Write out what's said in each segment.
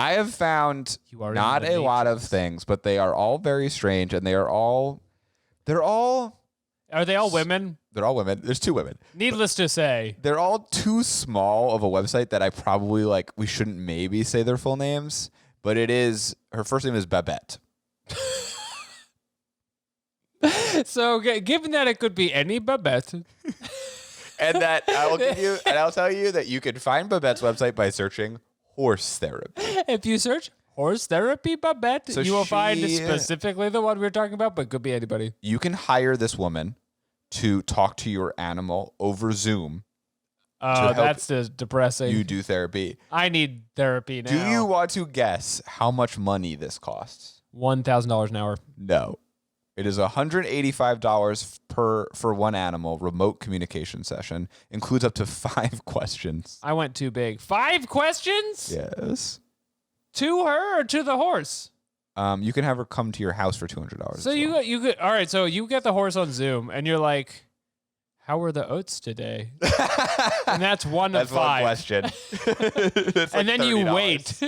I have found not a lot of things, but they are all very strange, and they're all. Are they all women? They're all women. There's 2 women. Needless to say, they're all too small of a website that I probably we shouldn't maybe say their full names, but it is her first name is Babette. So given that it could be any Babette. And that I'll tell you that you can find Babette's website by searching horse therapy. If you search horse therapy Babette, so you will find specifically the one we were talking about, but it could be anybody. You can hire this woman to talk to your animal over Zoom. Oh, that's depressing. You do therapy. I need therapy now. Do you want to guess how much money this costs? $1,000 an hour. No. It is $185 for one animal remote communication session. Includes up to 5 questions. I went too big. 5 questions? Yes. To her or to the horse? You can have her come to your house for $200. So you could all right. So you get the horse on Zoom, and you're like, "How were the oats today?" And that's one of 5. One question. And then $30. You wait.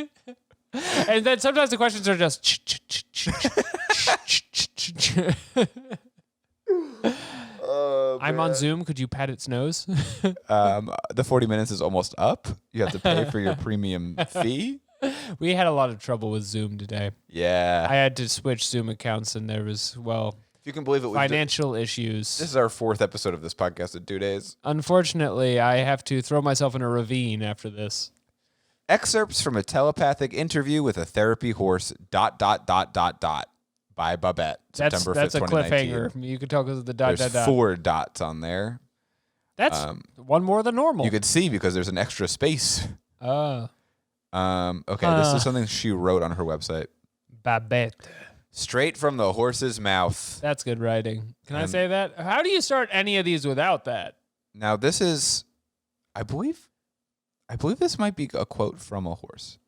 And then sometimes the questions are just. I'm on Zoom. Could you pat its nose? The 40 minutes is almost up. You have to pay for your premium fee. We had a lot of trouble with Zoom today. Yeah. I had to switch Zoom accounts, and there was, if you can believe it, financial issues. This is our 4th episode of this podcast in 2 days. Unfortunately, I have to throw myself in a ravine after this. Excerpts from a telepathic interview with a therapy horse, ... by Babette, September 5th, That's a 2019. cliffhanger. You can tell because of the ... There's 4 dots on there. That's one more than normal. You could see because there's an extra space. Okay, this is something she wrote on her website. Babette. Straight from the horse's mouth. That's good writing. Can I say that? How do you start any of these without that? Now, this is, I believe this might be a quote from a horse.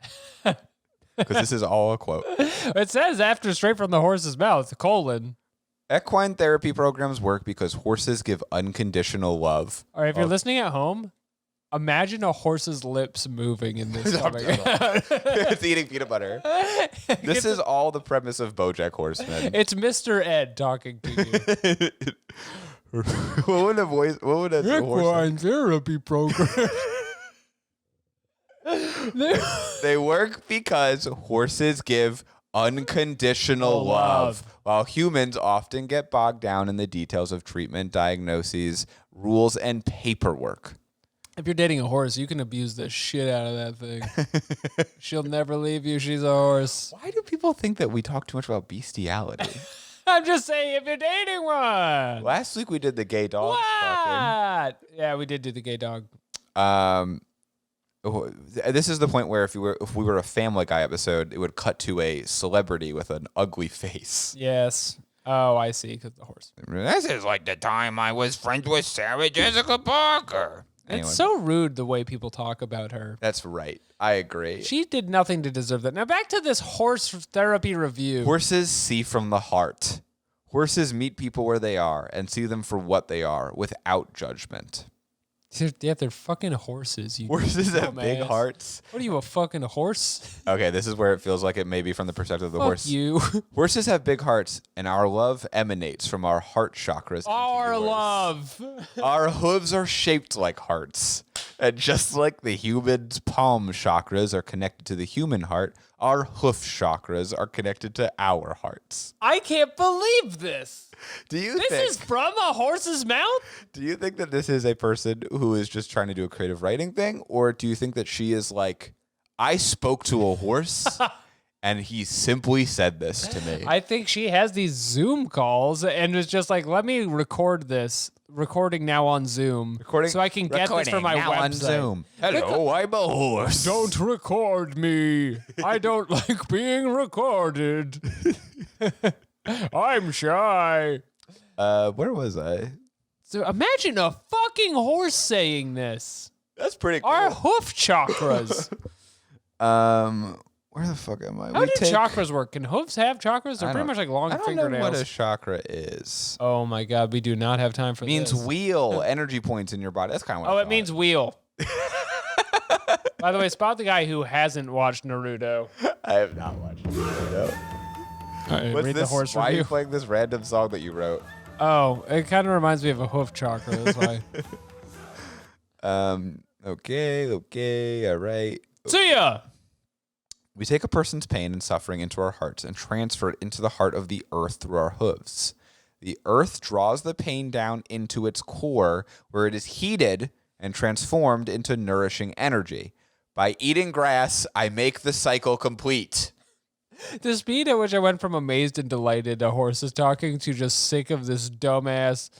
Because this is all a quote. It says after straight from the horse's mouth, : Equine therapy programs work because horses give unconditional love. All right, if you're listening at home, imagine a horse's lips moving in this coming out. It's eating peanut butter. This is all the premise of BoJack Horseman. It's Mr. Ed talking to you. What would a horse? Equine therapy program. They work because horses give unconditional love, while humans often get bogged down in the details of treatment, diagnoses, rules, and paperwork. If you're dating a horse, you can abuse the shit out of that thing. She'll never leave you. She's a horse. Why do people think that we talk too much about bestiality? I'm just saying, if you're dating one. Last week we did the gay dog. What? Yeah, we did do the gay dog. This is the point where if we were a Family Guy episode, it would cut to a celebrity with an ugly face. Yes. Oh, I see. Because the horse. This is like the time I was friends with Sarah Jessica Parker. Anyway. It's so rude the way people talk about her. That's right. I agree. She did nothing to deserve that. Now back to this horse therapy review. Horses see from the heart. Horses meet people where they are and see them for what they are without judgment. Yeah, they're fucking horses. Horses have big hearts. What are you, a fucking horse? Okay, this is where it feels like it may be from the perspective of the horse. Fuck you. Horses have big hearts, and our love emanates from our heart chakras. Our love. Our hooves are shaped like hearts. And just like the human's palm chakras are connected to the human heart, our hoof chakras are connected to our hearts. I can't believe this. This is from a horse's mouth? Do you think that this is a person who is just trying to do a creative writing thing? Or do you think that she is like, I spoke to a horse and he simply said this to me? I think she has these Zoom calls and was just like, let me record this. Recording now on Zoom. So I can get this for my website. On Zoom. Hello, I'm a horse. Don't record me. I don't like being recorded. I'm shy. Where was I? So imagine a fucking horse saying this. That's pretty cool. Our hoof chakras. Where the fuck am I? How do chakras work? Can hoofs have chakras? They're pretty much like long fingernails. I don't know what a chakra is. Oh my god, we do not have time for this. It means wheel, energy points in your body. That's kind of what it means wheel. By the way, spot the guy who hasn't watched Naruto. I have not watched Naruto. Right, What's read this? the horse Why are review. you playing this random song that you wrote? Oh, it kind of reminds me of a hoof chakra. That's why. Okay, all right. See ya! We take a person's pain and suffering into our hearts and transfer it into the heart of the earth through our hooves. The earth draws the pain down into its core, where it is heated and transformed into nourishing energy. By eating grass, I make the cycle complete. The speed at which I went from amazed and delighted a horse is talking to just sick of this dumbass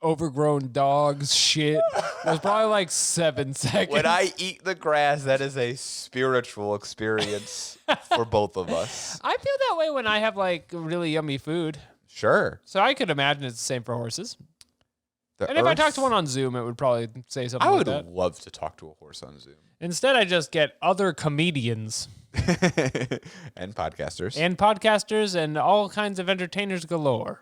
overgrown dog's shit was probably like 7 seconds. When I eat the grass, that is a spiritual experience for both of us. I feel that way when I have like really yummy food. Sure. So I could imagine it's the same for horses. The And if I talked to one on Zoom, it would probably say something I like would that. love to talk to a horse on Zoom. Instead, I just get other comedians. And podcasters. And podcasters and all kinds of entertainers galore.